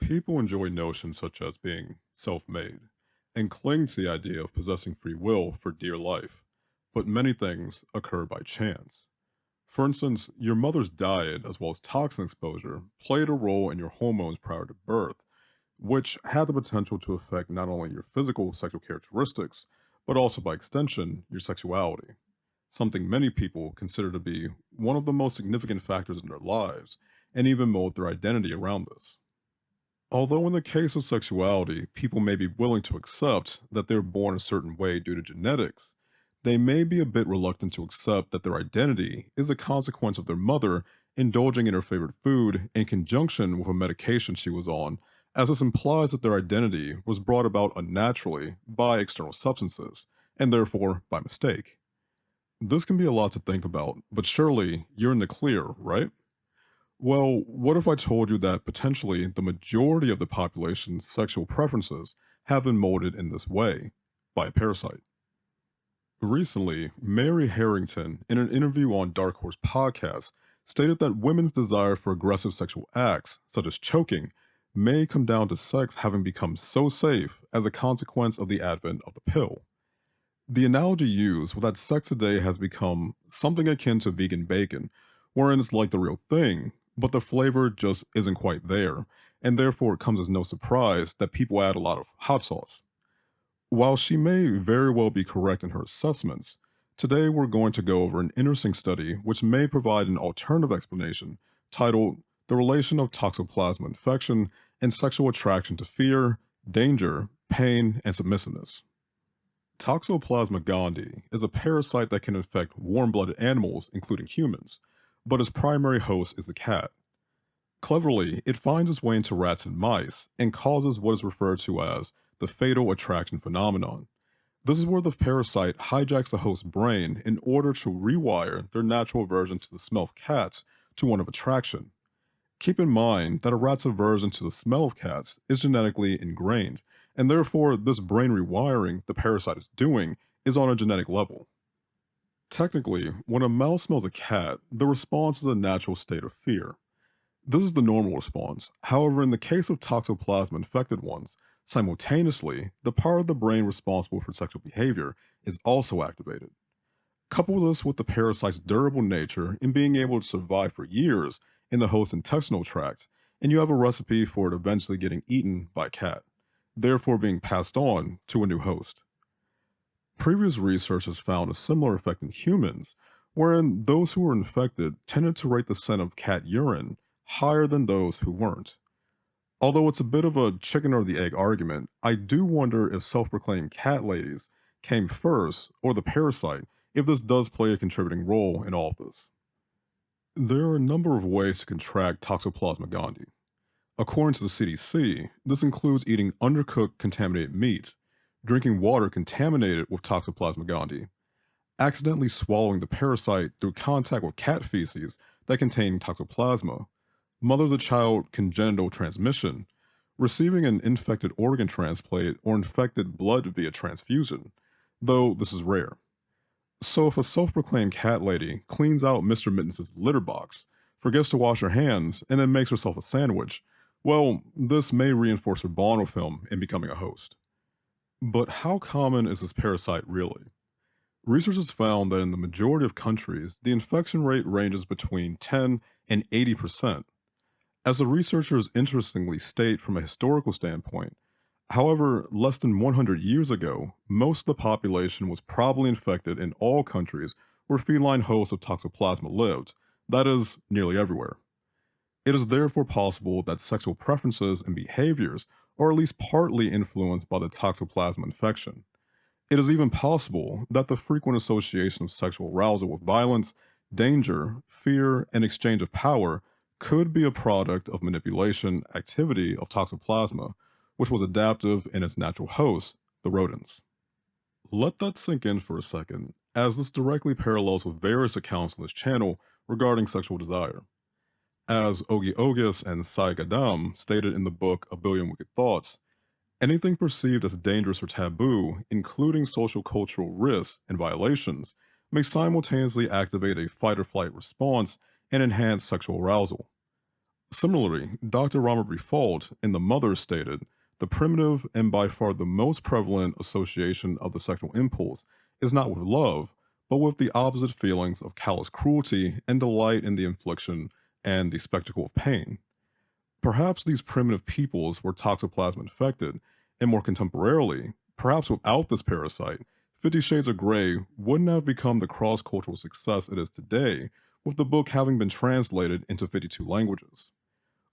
People enjoy notions such as being self made and cling to the idea of possessing free will for dear life, but many things occur by chance. For instance, your mother's diet, as well as toxin exposure, played a role in your hormones prior to birth, which had the potential to affect not only your physical sexual characteristics, but also by extension, your sexuality. Something many people consider to be one of the most significant factors in their lives, and even mold their identity around this. Although in the case of sexuality, people may be willing to accept that they're born a certain way due to genetics, they may be a bit reluctant to accept that their identity is a consequence of their mother indulging in her favorite food in conjunction with a medication she was on, as this implies that their identity was brought about unnaturally by external substances, and therefore by mistake. This can be a lot to think about, but surely you're in the clear, right? Well, what if I told you that potentially the majority of the population's sexual preferences have been molded in this way by a parasite? Recently, Mary Harrington, in an interview on Dark Horse podcast, stated that women's desire for aggressive sexual acts, such as choking, may come down to sex having become so safe as a consequence of the advent of the pill. The analogy used was that sex today has become something akin to vegan bacon, wherein it's like the real thing, but the flavor just isn't quite there, and therefore it comes as no surprise that people add a lot of hot sauce. While she may very well be correct in her assessments, today we're going to go over an interesting study which may provide an alternative explanation titled The Relation of Toxoplasma Infection and Sexual Attraction to Fear, Danger, Pain, and Submissiveness. Toxoplasma gondii is a parasite that can infect warm blooded animals, including humans, but its primary host is the cat. Cleverly, it finds its way into rats and mice and causes what is referred to as the fatal attraction phenomenon. This is where the parasite hijacks the host's brain in order to rewire their natural aversion to the smell of cats to one of attraction. Keep in mind that a rat's aversion to the smell of cats is genetically ingrained, and therefore, this brain rewiring the parasite is doing is on a genetic level. Technically, when a mouse smells a cat, the response is a natural state of fear. This is the normal response. However, in the case of toxoplasma infected ones, simultaneously, the part of the brain responsible for sexual behavior is also activated. Couple this with the parasite's durable nature in being able to survive for years in the host's intestinal tract, and you have a recipe for it eventually getting eaten by a cat, therefore being passed on to a new host. Previous research has found a similar effect in humans, wherein those who were infected tended to rate the scent of cat urine higher than those who weren't. Although it's a bit of a chicken or the egg argument, I do wonder if self proclaimed cat ladies came first or the parasite, if this does play a contributing role in all of this. There are a number of ways to contract Toxoplasma gondii. According to the CDC, this includes eating undercooked contaminated meat, drinking water contaminated with Toxoplasma gondii, accidentally swallowing the parasite through contact with cat feces that contain Toxoplasma, mother to child congenital transmission, receiving an infected organ transplant or infected blood via transfusion, though this is rare. So if a self-proclaimed cat lady cleans out Mr. Mittens' litter box, forgets to wash her hands, and then makes herself a sandwich, well, this may reinforce her bond with him in becoming a host. But how common is this parasite really? Researchers found that in the majority of countries, the infection rate ranges between 10 and 80%. As the researchers interestingly state from a historical standpoint, however, less than 100 years ago, most of the population was probably infected in all countries where feline hosts of Toxoplasma lived, that is, nearly everywhere. It is therefore possible that sexual preferences and behaviors are at least partly influenced by the Toxoplasma infection. It is even possible that the frequent association of sexual arousal with violence, danger, fear, and exchange of power could be a product of manipulation activity of Toxoplasma, which was adaptive in its natural host, the rodents. Let that sink in for a second, as this directly parallels with various accounts on this channel regarding sexual desire. As Ogi Ogus and Sai Gadam stated in the book A Billion Wicked Thoughts, anything perceived as dangerous or taboo, including social cultural risks and violations, may simultaneously activate a fight or flight response and enhance sexual arousal. Similarly, Dr. Robert B. Falt in The Mother stated the primitive and by far the most prevalent association of the sexual impulse is not with love, but with the opposite feelings of callous cruelty and delight in the infliction and the spectacle of pain. Perhaps these primitive peoples were toxoplasma infected, and more contemporarily, perhaps without this parasite, 50 Shades of Grey wouldn't have become the cross cultural success it is today, with the book having been translated into 52 languages.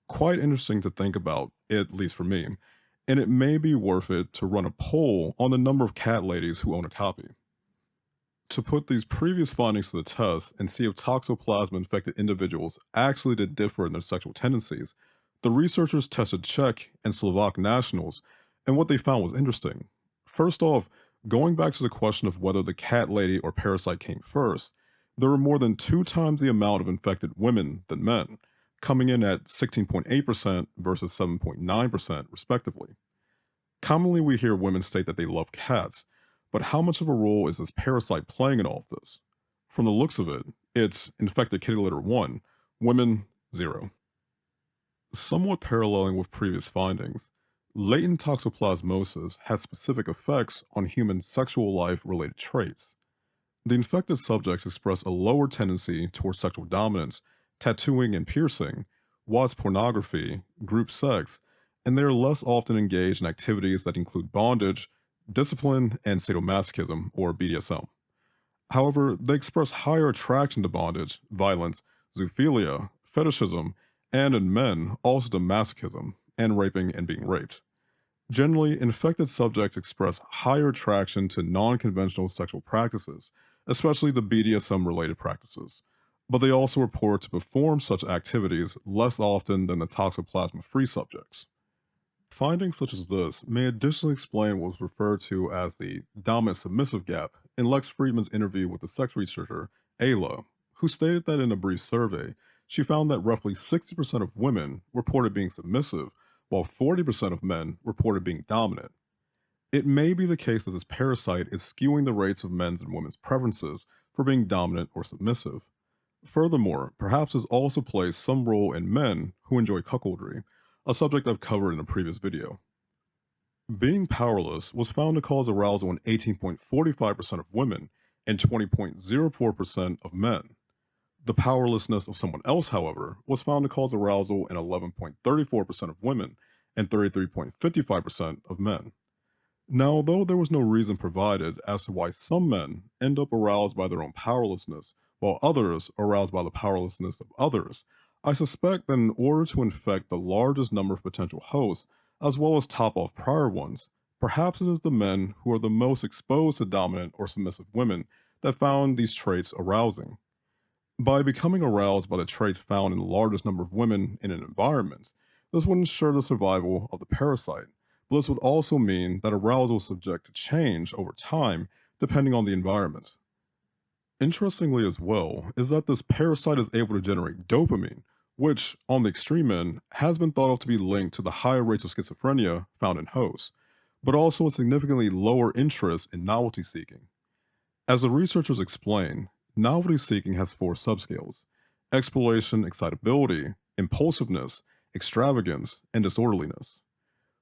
Quite interesting to think about, at least for me, and it may be worth it to run a poll on the number of cat ladies who own a copy. To put these previous findings to the test and see if toxoplasma infected individuals actually did differ in their sexual tendencies, the researchers tested Czech and Slovak nationals, and what they found was interesting. First off, going back to the question of whether the cat lady or parasite came first, there were more than 2 times the amount of infected women than men, coming in at 16.8% versus 7.9%, respectively. Commonly, we hear women state that they love cats, but how much of a role is this parasite playing in all of this? From the looks of it, it's infected kitty litter 1, women 0. Somewhat paralleling with previous findings, latent toxoplasmosis has specific effects on human sexual life related traits. The infected subjects express a lower tendency towards sexual dominance, tattooing and piercing, watch pornography, group sex, and they are less often engaged in activities that include bondage, discipline, and sadomasochism, or BDSM. However, they express higher attraction to bondage, violence, zoophilia, fetishism, and in men, also to masochism, and raping and being raped. Generally, infected subjects express higher attraction to non conventional sexual practices, especially the BDSM related practices, but they also report to perform such activities less often than the toxoplasma free subjects. Findings such as this may additionally explain what was referred to as the dominant submissive gap in Lex Friedman's interview with the sex researcher Aella, who stated that in a brief survey, she found that roughly 60% of women reported being submissive, while 40% of men reported being dominant. It may be the case that this parasite is skewing the rates of men's and women's preferences for being dominant or submissive. Furthermore, perhaps this also plays some role in men who enjoy cuckoldry, a subject I've covered in a previous video. Being powerless was found to cause arousal in 18.45% of women and 20.04% of men. The powerlessness of someone else, however, was found to cause arousal in 11.34% of women and 33.55% of men. Now, although there was no reason provided as to why some men end up aroused by their own powerlessness, while others are aroused by the powerlessness of others, I suspect that in order to infect the largest number of potential hosts, as well as top off prior ones, perhaps it is the men who are the most exposed to dominant or submissive women that found these traits arousing. By becoming aroused by the traits found in the largest number of women in an environment, this would ensure the survival of the parasite, but this would also mean that arousal is subject to change over time depending on the environment. Interestingly, as well, is that this parasite is able to generate dopamine, which, on the extreme end, has been thought of to be linked to the higher rates of schizophrenia found in hosts, but also a significantly lower interest in novelty seeking. As the researchers explain, novelty seeking has 4 subscales: exploration, excitability, impulsiveness, extravagance, and disorderliness.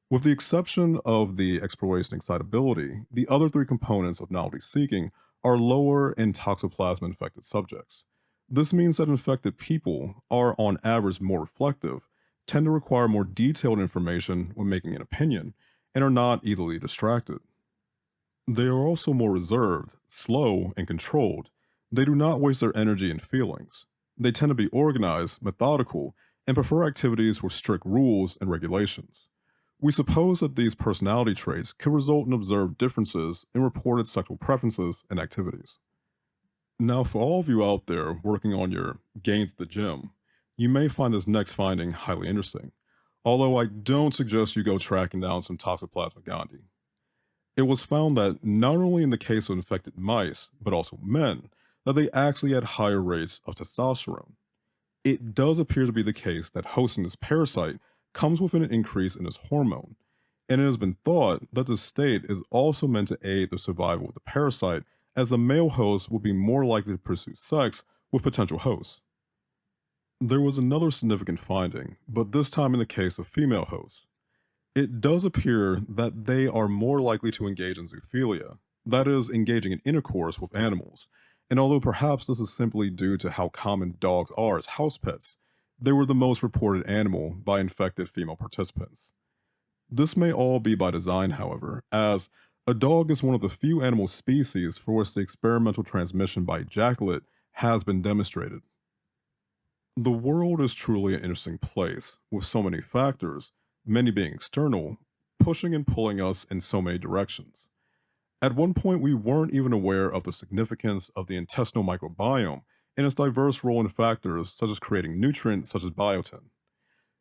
With the exception of the exploration excitability, the other 3 components of novelty seeking are lower in toxoplasma infected subjects. This means that infected people are on average more reflective, tend to require more detailed information when making an opinion, and are not easily distracted. They are also more reserved, slow, and controlled. They do not waste their energy and feelings. They tend to be organized, methodical, and prefer activities with strict rules and regulations. We suppose that these personality traits can result in observed differences in reported sexual preferences and activities. Now, for all of you out there working on your gains at the gym, you may find this next finding highly interesting, although I don't suggest you go tracking down some Toxoplasma gondii. It was found that not only in the case of infected mice, but also men, that they actually had higher rates of testosterone. It does appear to be the case that hosting this parasite comes with an increase in this hormone, and it has been thought that this state is also meant to aid the survival of the parasite, as the male host will be more likely to pursue sex with potential hosts. There was another significant finding, but this time in the case of female hosts. It does appear that they are more likely to engage in zoophilia, that is, engaging in intercourse with animals. And although perhaps this is simply due to how common dogs are as house pets, they were the most reported animal by infected female participants. This may all be by design, however, as a dog is one of the few animal species for which the experimental transmission by ejaculate has been demonstrated. The world is truly an interesting place, with so many factors, many being external, pushing and pulling us in so many directions. At one point, we weren't even aware of the significance of the intestinal microbiome and its diverse role in factors such as creating nutrients such as biotin.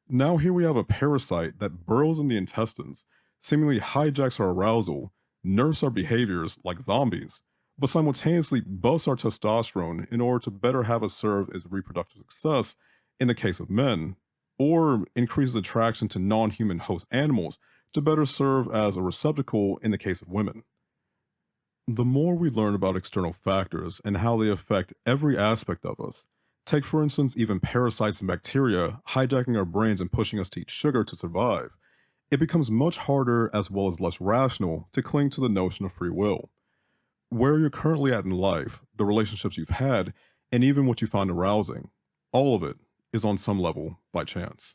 Now, here we have a parasite that burrows in the intestines, seemingly hijacks our arousal, nerfs our behaviors like zombies, but simultaneously busts our testosterone in order to better have us serve as reproductive success in the case of men, or increases attraction to non human host animals to better serve as a receptacle in the case of women. The more we learn about external factors and how they affect every aspect of us, take for instance even parasites and bacteria hijacking our brains and pushing us to eat sugar to survive, it becomes much harder as well as less rational to cling to the notion of free will. Where you're currently at in life, the relationships you've had, and even what you find arousing, all of it is on some level by chance.